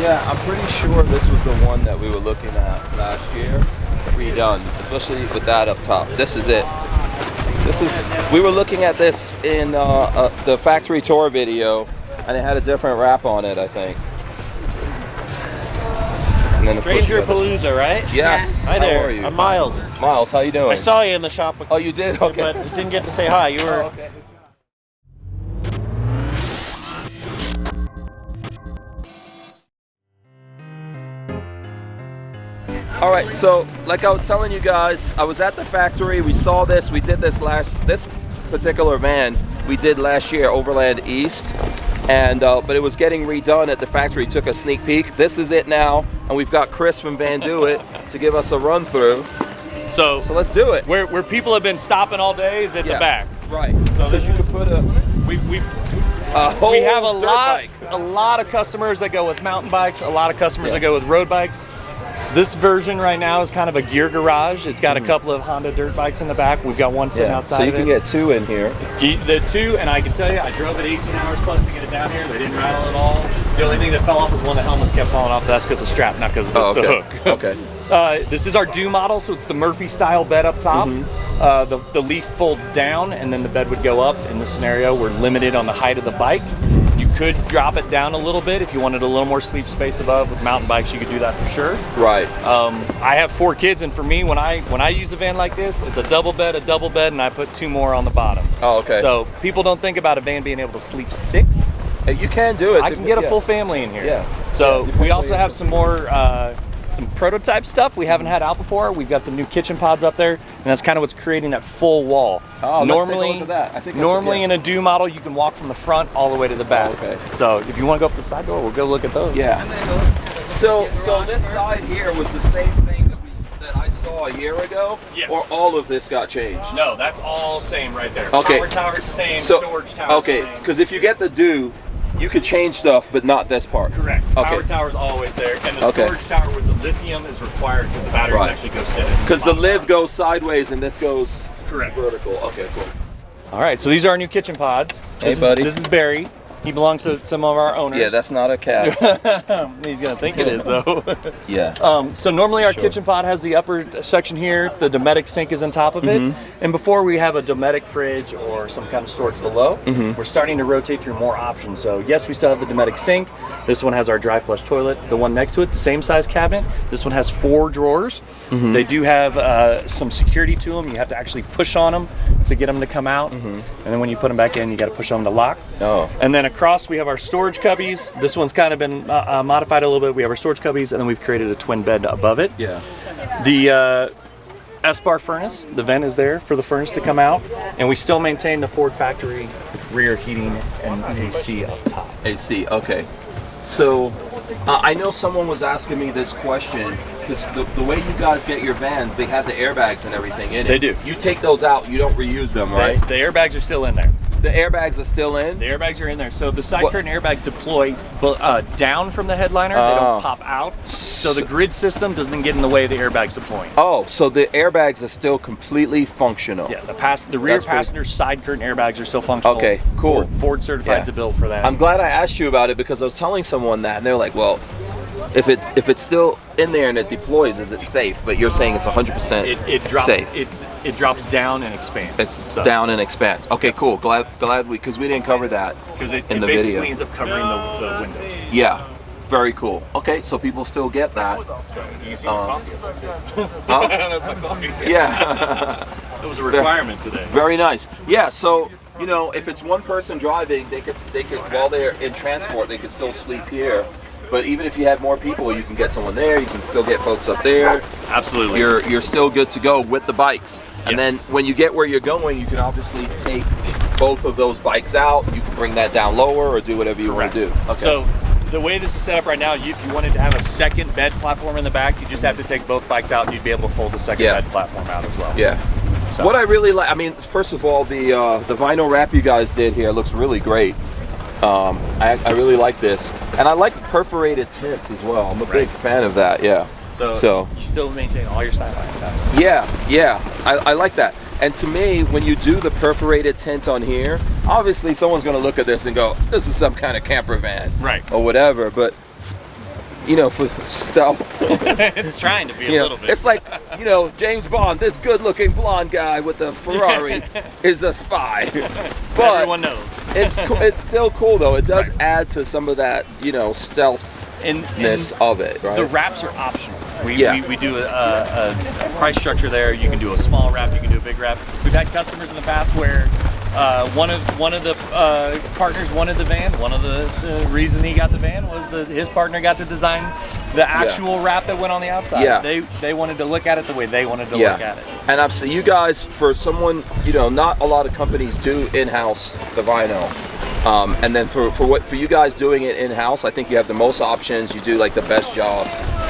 Yeah, I'm pretty sure this was the one that we were looking at last year, redone, especially with that up top. This is it. We were looking at this in the factory tour video, and it had a different wrap on it, I think. And then Stranger Palooza, right? Yes. Hi there. How are you? I'm Miles. Miles, how you doing? I saw you in the shop. Oh, you did? Okay. But didn't get to say hi. You were. Oh, okay. All right, so like I was telling you guys, I was at the factory. We saw this. We did this particular van we did last year, Overland East, and but it was getting redone at the factory. Took a sneak peek. This is it now, and we've got Chris from VanDoit to give us a run through. So let's do it. Where people have been stopping all day is at the back. Right. So this you could put a. We have a lot of customers that go with mountain bikes, a lot of customers that go with road bikes. This version right now is kind of a gear garage. It's got a couple of Honda dirt bikes in the back. We've got one sitting outside. So you can get two in here. The two, and I can tell you, I drove it 18 hours plus to get it down here. They didn't rattle at all. The only thing that fell off was one of the helmets kept falling off. That's because of the strap, not because of the hook. Okay. This is our Do model, so it's the Murphy style bed up top. The leaf folds down, and then the bed would go up. In this scenario, we're limited on the height of the bike. You could drop it down a little bit if you wanted a little more sleep space above. With mountain bikes, you could do that for sure. Right. I have 4 kids, and for me, when I use a van like this, it's a double bed, and I put 2 more on the bottom. Oh, okay. So people don't think about a van being able to sleep 6. You can do it. I can get a full family in here. Yeah. So we also have some more some prototype stuff we haven't had out before. We've got some new kitchen pods up there, and that's kind of what's creating that full wall. Oh, normally, let's take a look at that. I think normally in a Do model, you can walk from the front all the way to the back. Oh, okay. So if you want to go up the side door, we'll go look at those. Yeah. So this side here was the same thing that I saw a year ago? Yes. Or all of this got changed? No, that's all same right there. Okay. Power tower's the same, storage tower's the same. Because if you get the Do, you could change stuff, but not this part. Correct. Okay. Power tower's always there, and the storage tower with the lithium is required because the batteries actually go sit in. Because the Liv goes sideways and this goes vertical. Okay, cool. All right, so these are our new kitchen pods. Hey, buddy. This is Barry. He belongs to some of our owners. Yeah, that's not a cat. He's gonna think it is though. Yeah. So normally our kitchen pod has the upper section here. The Dometic sink is on top of it. And before we have a Dometic fridge or some kind of storage below, we're starting to rotate through more options. So yes, we still have the Dometic sink. This one has our dry flush toilet. The one next to it, same size cabinet. This one has 4 drawers. They do have some security to them. You have to actually push on them to get them to come out. And then when you put them back in, you got to push on them to lock. Oh. And then across we have our storage cubbies. This one's kind of been modified a little bit. We have our storage cubbies, and then we've created a twin bed above it. Yeah. The S-bar furnace, the vent is there for the furnace to come out, and we still maintain the Ford factory rear heating and AC up top. AC, okay. So I know someone was asking me this question because the way you guys get your vans, they have the airbags and everything in it. They do. You take those out, you don't reuse them, right? The airbags are still in there. The airbags are still in? The airbags are in there. So the side curtain airbags deploy down from the headliner. They don't pop out. So the grid system doesn't get in the way of the airbags deploying. Oh, so the airbags are still completely functional. Yeah, the rear passenger side curtain airbags are still functional. Okay, cool. Ford certified to build for that. I'm glad I asked you about it because I was telling someone that, and they're like, well, if it's still in there and it deploys, is it safe? But you're saying it's 100% it drops, safe. It drops down and expands. It's down and expands. Okay, cool. Glad because we didn't cover that because it in the basically video. ends up covering the windows. Yeah, very cool. Okay, so people still get that. So easy coffee too. That's my coffee. Yeah. It was a requirement today. Very nice. Yeah. So if it's one person driving, they could while they're in transport, they could still sleep here. But even if you had more people, you can get someone there. You can still get folks up there. Absolutely. You're still good to go with the bikes. And then when you get where you're going, you can obviously take both of those bikes out. You can bring that down lower or do whatever you want to do. Okay. So the way this is set up right now, if you wanted to have a second bed platform in the back, you just have to take both bikes out and you'd be able to fold the second bed platform out as well. Yeah. So. What I really like, I mean, first of all, the vinyl wrap you guys did here looks really great. I really like this, and I like the perforated tints as well. I'm a big fan of that. Yeah. So you still maintain all your sidelines out. Yeah. I like that. And to me, when you do the perforated tint on here, obviously someone's going to look at this and go, "This is some kind of camper van," right? Or whatever. But you know, for stealth. It's trying to be a little bit. It's like, you know, James Bond, this good-looking blonde guy with the Ferrari is a spy. But everyone knows. it's still cool though. It does add to some of that, you know, stealthness of it, right? The wraps are optional. We do a price structure there. You can do a small wrap, you can do a big wrap. We've had customers in the past where one of the partners wanted the van. One of the reason he got the van was that his partner got to design the actual wrap that went on the outside. Yeah. They wanted to look at it the way they wanted to look at it. And I've seen you guys, for someone, you know, not a lot of companies do in-house the vinyl. And then for you guys doing it in-house, I think you have the most options. You do like the best job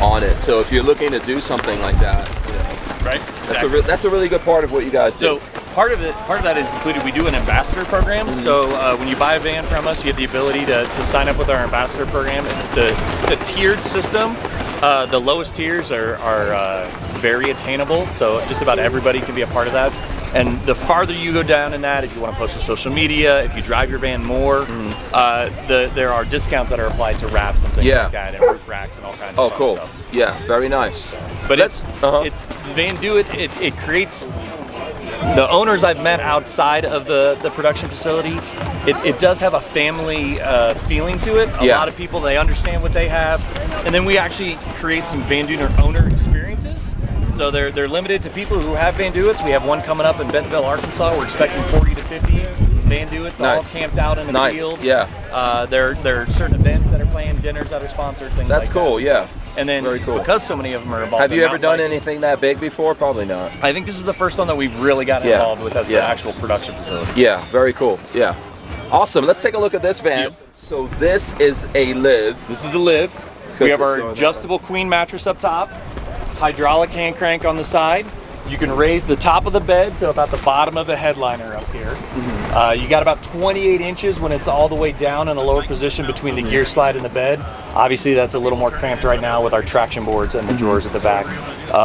on it. So if you're looking to do something like that, you know, right? That's a really good part of what you guys do. So part of that is included. We do an ambassador program. So when you buy a van from us, you have the ability to sign up with our ambassador program. It's a tiered system. The lowest tiers are very attainable, so just about everybody can be a part of that. And the farther you go down in that, if you want to post to social media, if you drive your van more, there are discounts that are applied to wraps and things like that, and roof racks and all kinds of cool stuff. Yeah, very nice. But it's VanDoit. It creates the owners I've met outside of the production facility. It does have a family feeling to it. A lot of people, they understand what they have, and then we actually create some VanDoit owner experiences. So they're limited to people who have VanDoits. We have one coming up in Bentonville, Arkansas. We're expecting 40 to 50 VanDoits all camped out in the field. Yeah. There are certain events that are playing, dinners that are sponsored, things like that. That's cool, yeah. And then very cool. Because so many of them are involved. Have you ever done anything that big before? Probably not. I think this is the first one that we've really gotten involved with as the actual production facility. Yeah, very cool. Yeah. Awesome. Let's take a look at this van. Deal. So this is a Liv. This is a Liv. We have our adjustable queen mattress up top, hydraulic hand crank on the side. You can raise the top of the bed to about the bottom of the headliner up here. You got about 28 inches when it's all the way down in a lower position between the gear slide and the bed. Obviously that's a little more cramped right now with our traction boards and the drawers at the back.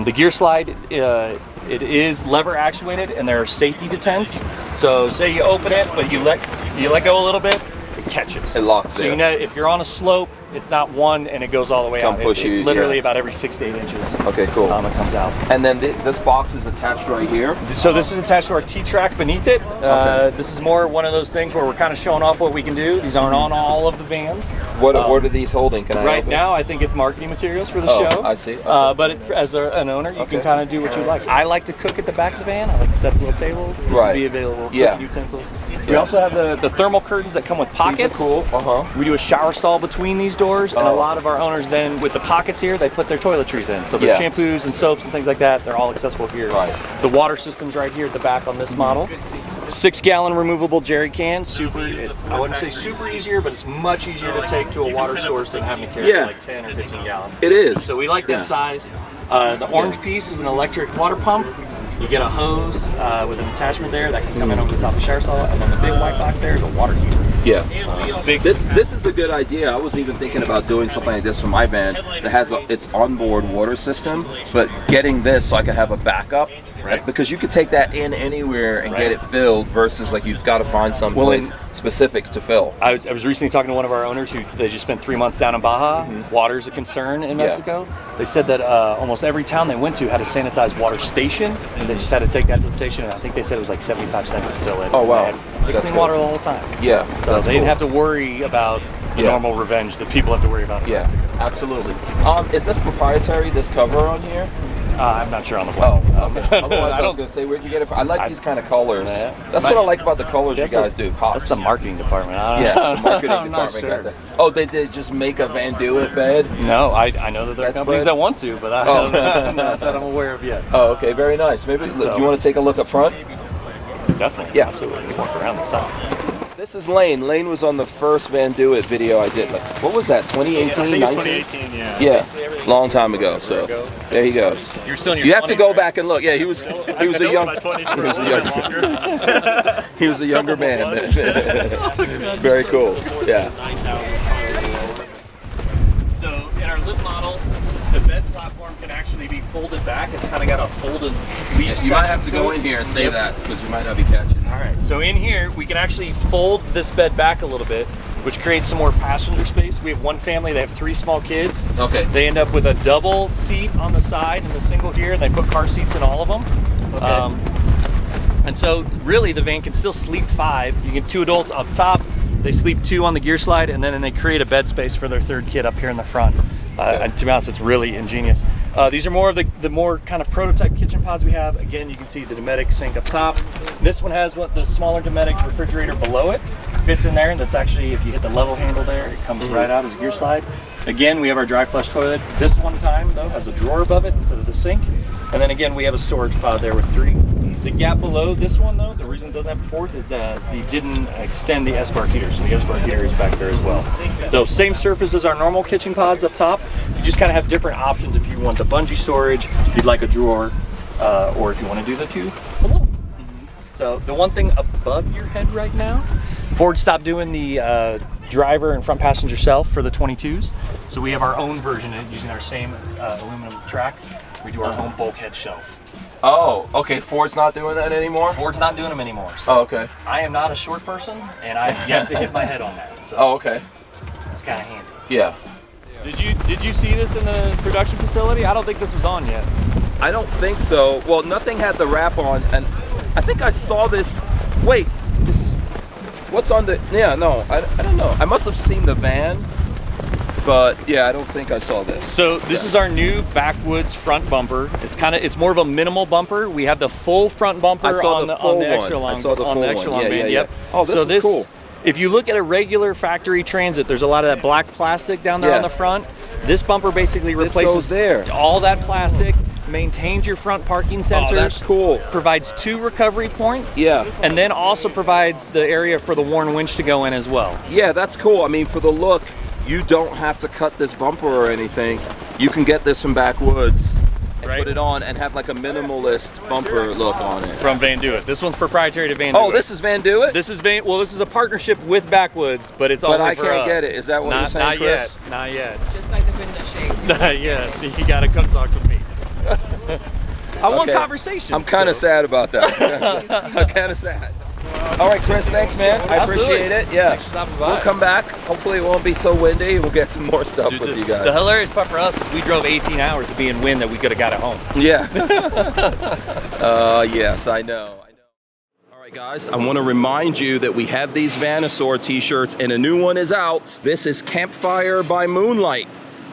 The gear slide, it is lever actuated, and there are safety detents. So say you open it, but you let go a little bit, it catches. It locks. So you know if you're on a slope, it's not one and it goes all the way out. It's literally about every 6 to 8 inches. Okay, cool. It comes out. And then this box is attached right here. So this is attached to our T-Track beneath it. This is more one of those things where we're kind of showing off what we can do. These aren't on all of the vans. What are these holding? Can I right now, I think it's marketing materials for the show. I see. But as an owner, you can kind of do what you like. I like to cook at the back of the van. I like to set a little table. This will be available. Cooking utensils. We also have the thermal curtains that come with pockets. These are cool. We do a shower stall between these doors, and a lot of our owners then, with the pockets here, they put their toiletries in. So their shampoos and soaps and things like that, they're all accessible here. Right. The water system's right here at the back on this model. 6-gallon removable jerry can. I wouldn't say super easier, but it's much easier to take to a water source than having to carry like 10 or 15 gallons. It is. So we like that size. The orange piece is an electric water pump. You get a hose with an attachment there that can come in over the top of the shower stall, and then the big white box there is a water heater. Yeah. This is a good idea. I was even thinking about doing something like this for my van that has its onboard water system, but getting this so I could have a backup. Right. Because you could take that in anywhere and get it filled versus like you've got to find some place specific to fill. I was recently talking to one of our owners who they just spent 3 months down in Baja. Water's a concern in Mexico. They said that almost every town they went to had a sanitized water station, and they just had to take that to the station, and I think they said it was like 75 cents to fill it. Oh wow. They clean water the whole time. Yeah. So they didn't have to worry about the normal revenge that people have to worry about. Yeah, absolutely. Is this proprietary, this cover on here? I'm not sure on the web. Okay. Otherwise, I was going to say, where'd you get it from? I like these kind of colors. That's what I like about the colors you guys do. Pops. That's the marketing department. The marketing department got that. Oh, they did just make a VanDoit bed? No, I know that there are companies that want to, but not that I'm aware of yet. Oh, okay, very nice. Maybe do you want to take a look up front? Definitely. Yeah, absolutely. Let's walk around the side. This is Lane. Lane was on the first VanDoit video I did. Like, what was that, 2018, I think 19? It's 2018, yeah. Yeah, long time ago, so there he goes. You're still in your You have to 20s, go right? back and look. Yeah, he was a young he was a younger man. Very cool. Yeah. So in our Liv model, the bed platform can actually be folded back. It's kind of got a folded leaf. You might have to go in here and say that because we might not be catching. All right. So in here, we can actually fold this bed back a little bit. which creates some more passenger space. We have one family, they have 3 small kids. Okay. They end up with a double seat on the side and the single here, and they put car seats in all of them. Okay. And so really the van can still sleep 5. You get 2 adults up top, they sleep 2 on the gear slide, and then they create a bed space for their 3rd kid up here in the front. And to be honest, it's really ingenious. These are more of the more kind of prototype kitchen pods we have. Again, you can see the Dometic sink up top. This one has the smaller Dometic refrigerator below it. Fits in there, and that's actually, if you hit the level handle there, it comes right out as a gear slide. Again, we have our dry flush toilet. This one time, though, has a drawer above it instead of the sink. And then again, we have a storage pod there with 3. The gap below this one, though, the reason it doesn't have a 4th is that they didn't extend the S-bar heater, so the S-bar heater is back there as well. So same surface as our normal kitchen pods up top. You just kind of have different options if you want the bungee storage, you'd like a drawer, or if you want to do the 2 below. So the one thing above your head right now, Ford stopped doing the driver and front passenger shelf for the 22s. So we have our own version of it using our same aluminum track. We do our own bulkhead shelf. Oh, okay. Ford's not doing that anymore? Ford's not doing them anymore. So Oh, okay. I am not a short person, and I've yet to hit my head on that. So Oh, okay. it's kind of handy. Yeah. Did you see this in the production facility? I don't think this was on yet. I don't think so. Well, nothing had the wrap on, and I think I saw this. Wait, what's on the? Yeah, no, I don't know. I must have seen the van, but yeah, I don't think I saw this. So this is our new backwoods front bumper. It's more of a minimal bumper. We have the full front bumper I saw on the the full extra one. long I saw the on full the extra one. long Yeah, van. yeah, Yep. yeah. Oh, this so is cool. If you look at a regular factory Transit, there's a lot of that black plastic down there Yeah. on the front. This bumper basically replaces goes there. all that plastic, maintains your front parking sensors. Oh, that's cool. Provides 2 recovery points. Yeah. And then also provides the area for the worn winch to go in as well. Yeah, that's cool. I mean, for the look, you don't have to cut this bumper or anything. You can get this from Backwoods and Right. put it on and have like a minimalist bumper look on it. From VanDoit. This one's proprietary to VanDoit. Oh, this is VanDoit? This is this is a partnership with Backwoods, but it's all But I for can't us. get it. Is that what you're saying, Not Chris? yet. Not yet. Just like the window shades. Not yet. You gotta come talk to me. I want Okay. conversation. I'm kind of sad about that. I'm kind of sad. All right, Chris, thanks, man. I Absolutely. appreciate it. Yeah. Thanks for stopping by. We'll come back. Hopefully it won't be so windy. We'll get some more stuff with you guys. The hilarious part for us is we drove 18 hours to be in wind that we could have got at home. Yeah. Yes, I know. All right, guys, I want to remind you that we have these Vanasaur t-shirts and a new one is out. This is Campfire by Moonlight.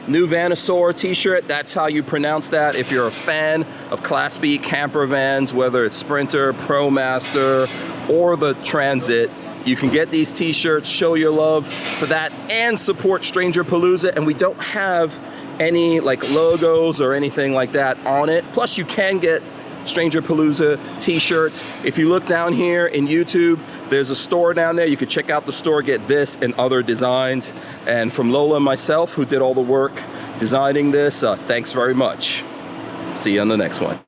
New Vanasaur t-shirt, that's how you pronounce that if you're a fan of Class B camper vans, whether it's Sprinter, ProMaster, or the Transit. You can get these t-shirts, show your love for that, and support Stranger Palooza, and we don't have any like logos or anything like that on it. Plus you can get Stranger Palooza t-shirts. If you look down here in YouTube, there's a store down there. You could check out the store, get this and other designs. And from Lola and myself, who did all the work designing this, thanks very much. See you on the next one.